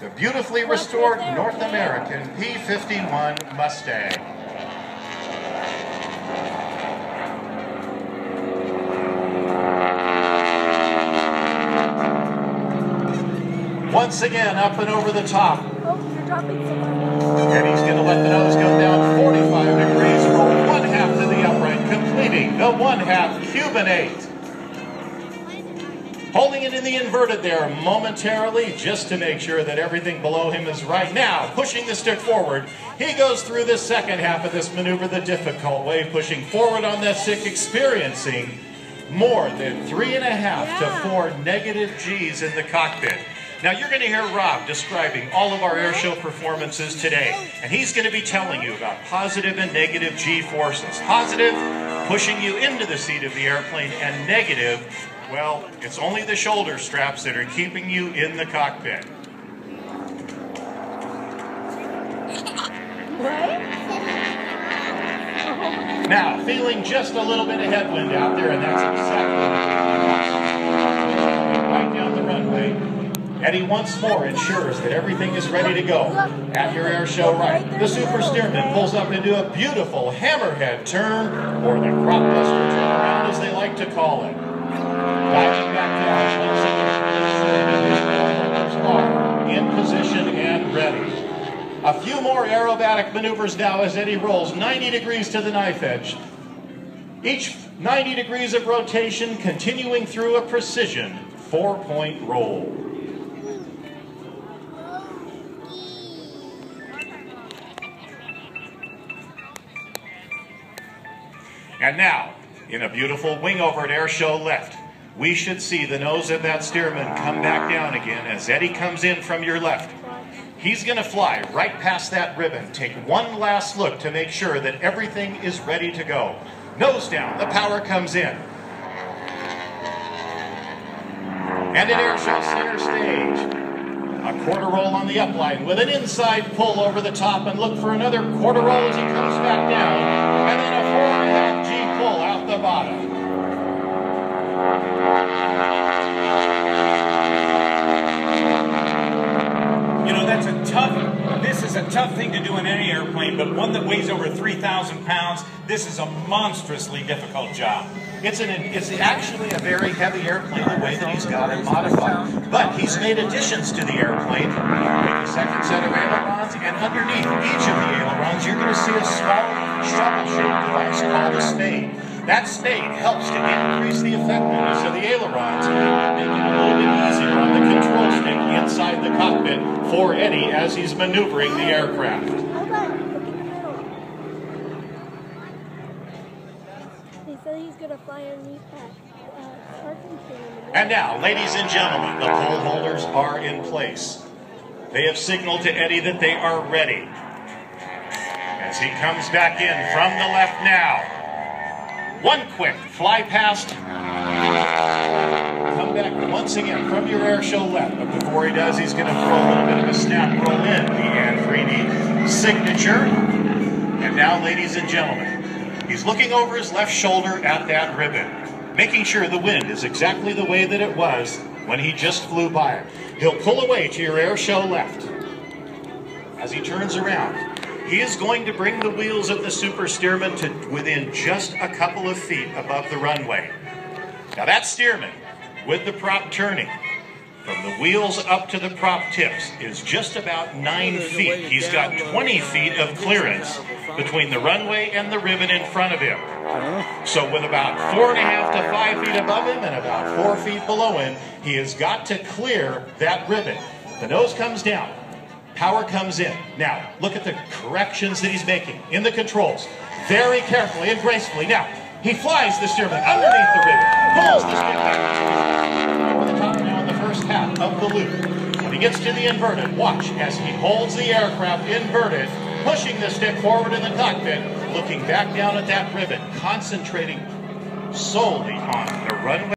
the beautifully restored North American P51 Mustang. Once again, up and over the top. Oh, you're dropping someone. And he's going to let the nose go down 45 degrees, roll one half to the upright, completing the one half Cuban 8. Holding it in the inverted there momentarily, just to make sure that everything below him is right. Now, pushing the stick forward, he goes through the second half of this maneuver the difficult way, pushing forward on that stick, experiencing more than 3.5 to 4 negative G's in the cockpit. Now, you're going to hear Rob describing all of our airshow performances today, and he's going to be telling you about positive and negative G forces. Positive, pushing you into the seat of the airplane, and negative, well, it's only the shoulder straps that are keeping you in the cockpit. Now, feeling just a little bit of headwind out there, and that's exactly what right down the runway. Eddie once more ensures that everything is ready to go. At your airshow right, the super steerman pulls up into a beautiful hammerhead turn, or the cropbuster turnaround as they like to call it. Diving back down, in position and ready. A few more aerobatic maneuvers now as Eddie rolls 90 degrees to the knife edge. Each 90 degrees of rotation continuing through a precision 4-point roll. And now, in a beautiful wing over at airshow left, we should see the nose of that steerman come back down again as Eddie comes in from your left. He's going to fly right past that ribbon, take one last look to make sure that everything is ready to go. Nose down, the power comes in. And at airshow center stage, a quarter roll on the upline with an inside pull over the top, and look for another quarter roll as he comes back down, and then a 4.5 G pull out the bottom. You know, this is a tough thing to do in any airplane, but one that weighs over 3,000 pounds, this is a monstrously difficult job. It's actually a very heavy airplane the way that he's got it modified. But he's made additions to the airplane, like a second set of ailerons, and underneath each of the ailerons you're going to see a small shovel-shaped device called a spade. That spade helps to increase the effectiveness of the ailerons, making it a little bit easier on the control stick inside the cockpit for Eddie as he's maneuvering the aircraft. He said he's going to fly underneath that parking thing. And now, ladies and gentlemen, the pole holders are in place. They have signaled to Eddie that they are ready. As he comes back in from the left now. One quick fly past. Come back once again from your airshow left. But before he does, he's going to throw a little bit of a snap roll in. The Anfrini signature. And now, ladies and gentlemen, he's looking over his left shoulder at that ribbon, making sure the wind is exactly the way that it was when he just flew by it. He'll pull away to your airshow left. As he turns around, he is going to bring the wheels of the super steerman to within just a couple of feet above the runway. Now that steerman, with the prop turning, from the wheels up to the prop tips, is just about 9 feet. He's got 20 feet of clearance between the runway and the ribbon in front of him. So with about 4.5 to 5 feet above him and about 4 feet below him, he has got to clear that ribbon. The nose comes down. Power comes in. Now, look at the corrections that he's making in the controls. Very carefully and gracefully. Now, he flies the steerman underneath the ribbon, pulls the stick back over the top now in the first half of the loop. When he gets to the inverted, watch as he holds the aircraft inverted, pushing the stick forward in the cockpit, looking back down at that ribbon, concentrating solely on the runway.